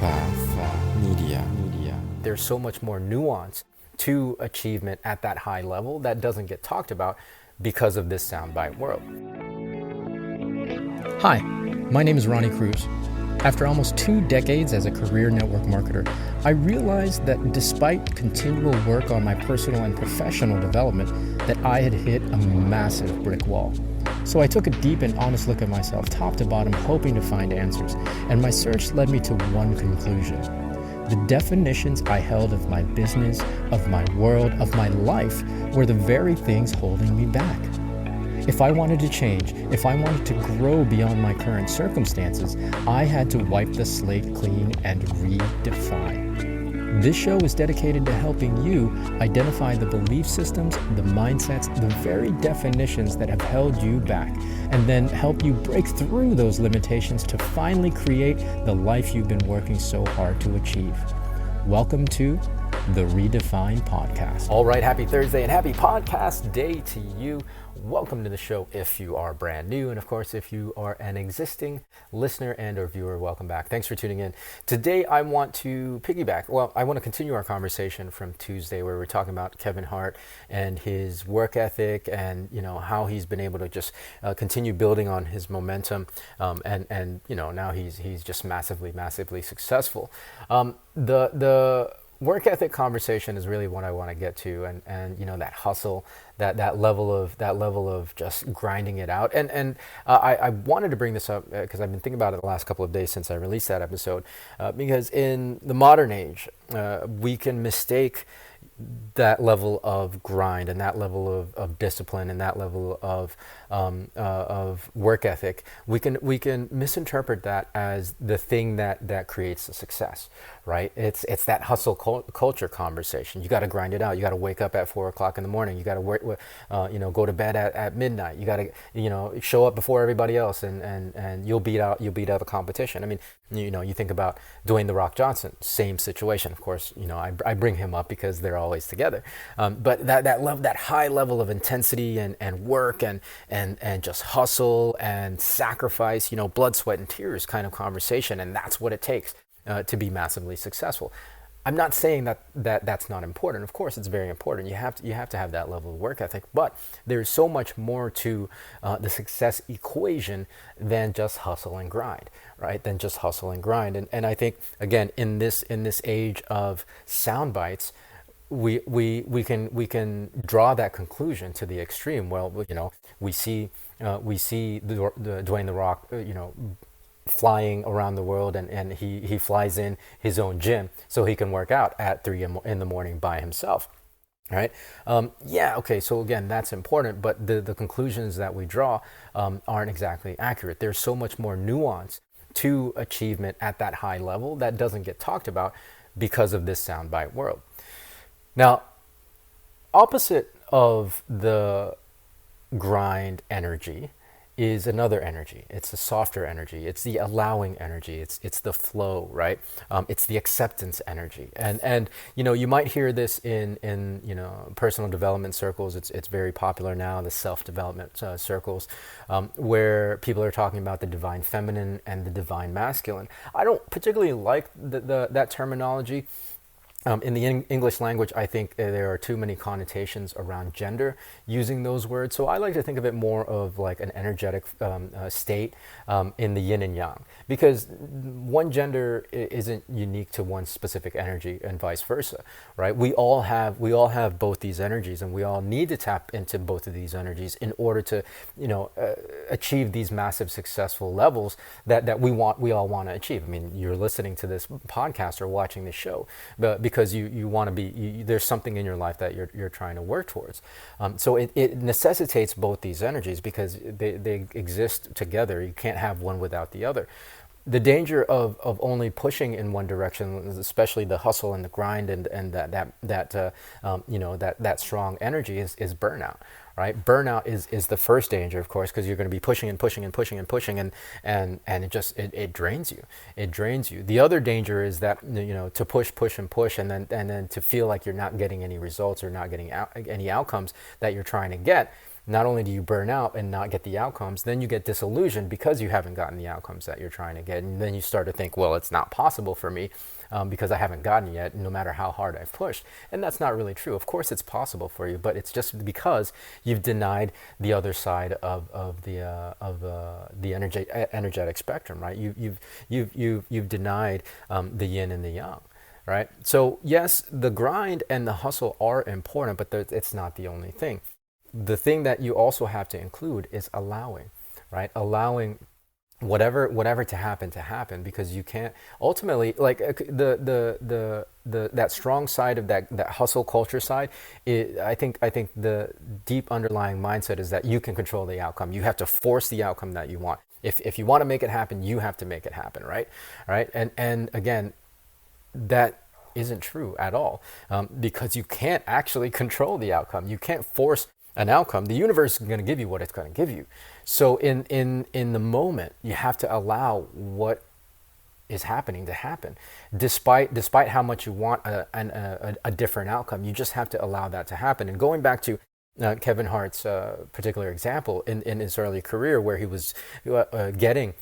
Media. There's so much more nuance to achievement at that high level that doesn't get talked about because of this soundbite world. Hi, my name is Ronnie Cruz. After almost 2 decades as a career network marketer, I realized that despite continual work on my personal and professional development, that I had hit a massive brick wall. So I took a deep and honest look at myself, top to bottom, hoping to find answers. And my search led me to one conclusion. The definitions I held of my business, of my world, of my life were the very things holding me back. If I wanted to change, if I wanted to grow beyond my current circumstances, I had to wipe the slate clean and redefine. This show is dedicated to helping you identify the belief systems, the mindsets, the very definitions that have held you back, and then help you break through those limitations to finally create the life you've been working so hard to achieve. Welcome to the Redefine Podcast. All right, happy Thursday and happy podcast day to you. Welcome to the show if you are brand new. And of course, if you are an existing listener and or viewer, welcome back. Thanks for tuning in. Today, I want to I want to continue our conversation from Tuesday where we're talking about Kevin Hart and his work ethic and, how he's been able to just continue building on his momentum. And now he's just massively successful. The work ethic conversation is really what I want to get to, and that hustle, that level of just grinding it out, and I wanted to bring this up because I've been thinking about it the last couple of days since I released that episode, because in the modern age, we can mistake that level of grind and that level of discipline and that level of work ethic. We can misinterpret that as the thing that creates a success, right? It's that hustle culture conversation. You got to grind it out. You got to wake up at 4 o'clock in the morning. You got to work, go to bed at midnight. You got to, show up before everybody else, and you'll beat out the competition. I mean, you think about Dwayne "The Rock" Johnson, same situation. Of course, I bring him up because they're always together. But that high level of intensity and work and just hustle and sacrifice, blood, sweat, and tears kind of conversation, and that's what it takes to be massively successful. I'm not saying that's not important. Of course, it's very important. You have to have that level of work ethic, but there's so much more to the success equation than just hustle and grind, right? And I think, again, in this age of sound bites, we can draw that conclusion to the extreme. Well, we see the Dwayne "The Rock" flying around the world, and he flies in his own gym so he can work out at 3 in the morning by himself. Right? Okay. So again, that's important, but the conclusions that we draw aren't exactly accurate. There's so much more nuance to achievement at that high level that doesn't get talked about because of this soundbite world. Now, opposite of the grind energy is another energy. It's a softer energy. It's the allowing energy. It's the flow, right? It's the acceptance energy. And you might hear this in personal development circles. It's very popular now, the self-development circles, where people are talking about the divine feminine and the divine masculine. I don't particularly like that terminology. In the English language, I think there are too many connotations around gender using those words. So I like to think of it more of like an energetic state in the yin and yang, because one gender isn't unique to one specific energy and vice versa, right? We all have both these energies, and we all need to tap into both of these energies in order to, achieve these massive successful levels that we all want to achieve. I mean, you're listening to this podcast or watching this show, but because you want to be, there's something in your life that you're trying to work towards. So it necessitates both these energies because they exist together. You can't have one without the other. The danger of only pushing in one direction, especially the hustle and the grind and that strong energy is burnout. Right? Burnout is the first danger, of course, because you're going to be pushing and it drains you. It drains you. The other danger is that, to push and then to feel like you're not getting any results or not getting any outcomes that you're trying to get. not only do you burn out and not get the outcomes, then you get disillusioned because you haven't gotten the outcomes that you're trying to get. And then you start to think, well, it's not possible for me because I haven't gotten it yet, no matter how hard I've pushed. And that's not really true. Of course, it's possible for you, but it's just because you've denied the other side of the energetic spectrum, right? You've denied the yin and the yang. Right. So yes, the grind and the hustle are important, but it's not the only thing. The thing that you also have to include is allowing, right? Allowing whatever to happen, because you can't ultimately, like, the that strong side of that hustle culture side. I think the deep underlying mindset is that you can control the outcome. You have to force the outcome that you want. If you want to make it happen, you have to make it happen, right? Right. And again, that isn't true at all, because you can't actually control the outcome. You can't force an outcome. The universe is going to give you what it's going to give you. So in the moment, you have to allow what is happening to happen, despite how much you want a different outcome. You just have to allow that to happen. And going back to Kevin Hart's particular example in his early career, where he was getting,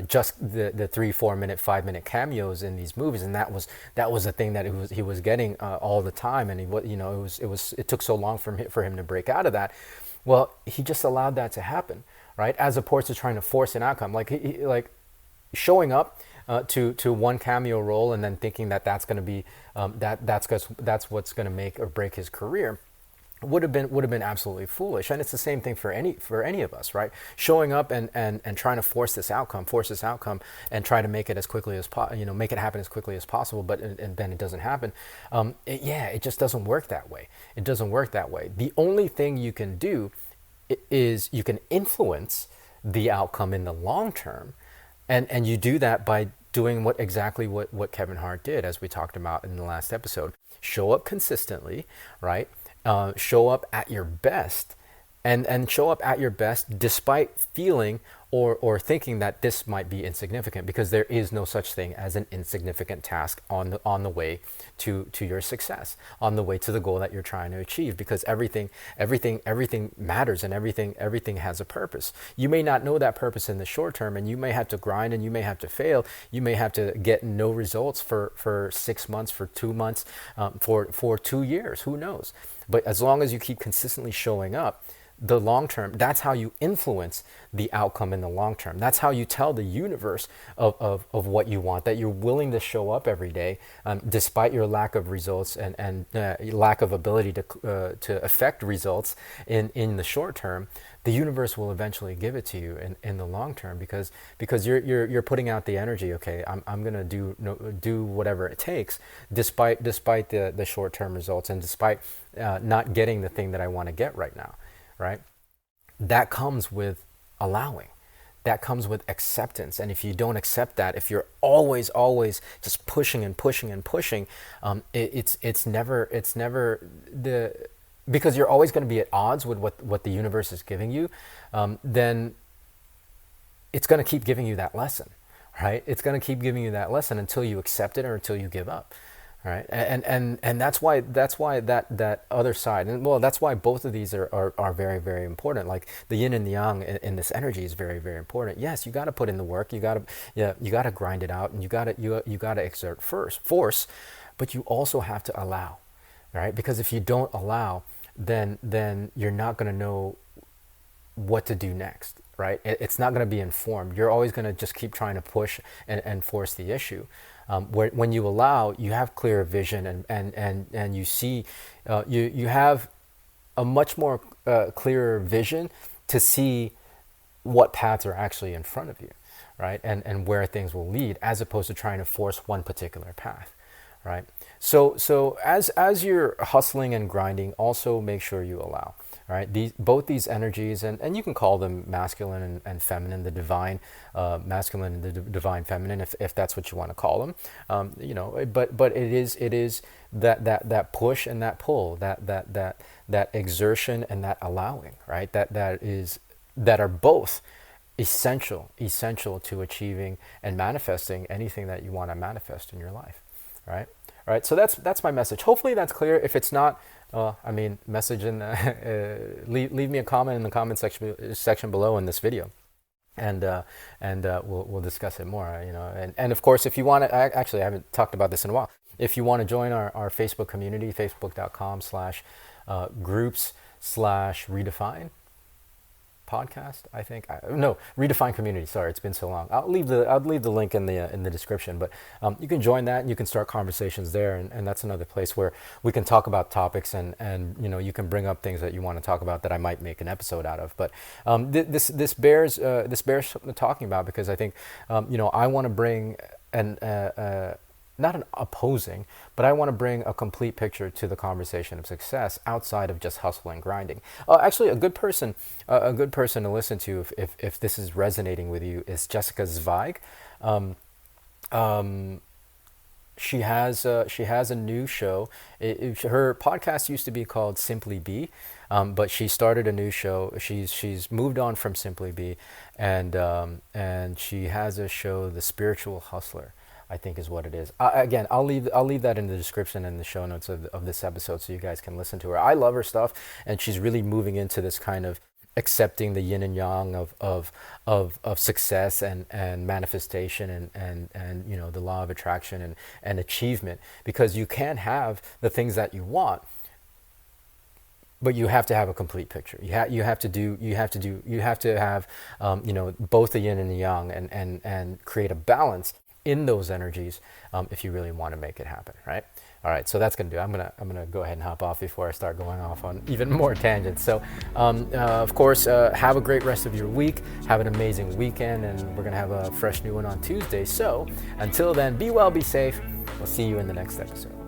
just the 3, 4 minute, 5 minute cameos in these movies, and that was the thing that he was getting all the time, and it took so long for him to break out of that. Well, he just allowed that to happen, right? As opposed to trying to force an outcome, like showing up to one cameo role and then thinking that that's going to be that's what's going to make or break his career. Would have been absolutely foolish. And it's the same thing for any of us, right? Showing up and trying to force this outcome and try to make it as quickly as make it happen as quickly as possible, but and then it doesn't happen. It just doesn't work that way. It doesn't work that way. The only thing you can do is you can influence the outcome in the long term, and you do that by doing exactly what Kevin Hart did, as we talked about in the last episode. Show up consistently, right? Show up at your best, and show up at your best despite feeling or thinking that this might be insignificant, because there is no such thing as an insignificant task on the way to your success, on the way to the goal that you're trying to achieve, because everything matters, and everything has a purpose. You may not know that purpose in the short term, and you may have to grind, and you may have to fail. You may have to get no results for 6 months, for 2 months, for 2 years. Who knows? But as long as you keep consistently showing up, the long term, that's how you influence the outcome in the long term. That's how you tell the universe of what you want, that you're willing to show up every day, despite your lack of results and lack of ability to affect results in the short term. The universe will eventually give it to you in the long term, because you're putting out the energy. Okay, I'm gonna do whatever it takes, despite the short term results, and despite not getting the thing that I want to get right now. Right? That comes with allowing. That comes with acceptance. And if you don't accept that, if you're always just pushing and pushing and pushing, it's never because you're always going to be at odds with what the universe is giving you. Then it's going to keep giving you that lesson, right? It's going to keep giving you that lesson until you accept it or until you give up. Right, and that's why that other side, and well, that's why both of these are very, very important. Like the yin and the yang in this energy is very, very important. Yes, you got to put in the work. You got to grind it out, and you got to exert force, but you also have to allow, right? Because if you don't allow, then you're not going to know what to do next. Right? It's not going to be informed. You're always going to just keep trying to push and force the issue. When you allow, you have clearer vision, and you see, you have a much more clearer vision to see what paths are actually in front of you, right? And where things will lead, as opposed to trying to force one particular path, right? So as you're hustling and grinding, also make sure you allow. Right? Both these energies, and you can call them masculine and feminine, the divine masculine and the divine feminine, if that's what you want to call them. But it is that push and that pull, that exertion and that allowing, right? That are both essential to achieving and manifesting anything that you want to manifest in your life, right? All right, so that's my message. Hopefully that's clear. If it's not, message in leave me a comment in the comment section below in this video, and we'll discuss it more. And of course, if you want to, I haven't talked about this in a while. If you want to join our Facebook community, facebook.com/groups/redefine podcast, I think. No, Redefine Community. Sorry, it's been so long. I'll leave the link in the description. But you can join that and you can start conversations there. And that's another place where we can talk about topics and you can bring up things that you want to talk about that I might make an episode out of. But this bears talking about, because I think I want to bring not an opposing, but I want to bring a complete picture to the conversation of success outside of just hustle and grinding. Actually, a good person to listen to if this is resonating with you is Jessica Zweig. She has a new show. Her podcast used to be called Simply Be, but she started a new show. She's moved on from Simply Be, and she has a show, The Spiritual Hustler, I think is what it is. Again, I'll leave that in the description and the show notes of this episode so you guys can listen to her. I love her stuff, and she's really moving into this kind of accepting the yin and yang of success and manifestation and the law of attraction and achievement, because you can't have the things that you want, but you have to have a complete picture. You have to have both the yin and the yang and create a balance in those energies if you really want to make it happen, right? All right, so that's gonna do. I'm gonna go ahead and hop off before I start going off on even more tangents. So, of course, have a great rest of your week. Have an amazing weekend, and we're gonna have a fresh new one on Tuesday. So, until then, be well, be safe. We'll see you in the next episode.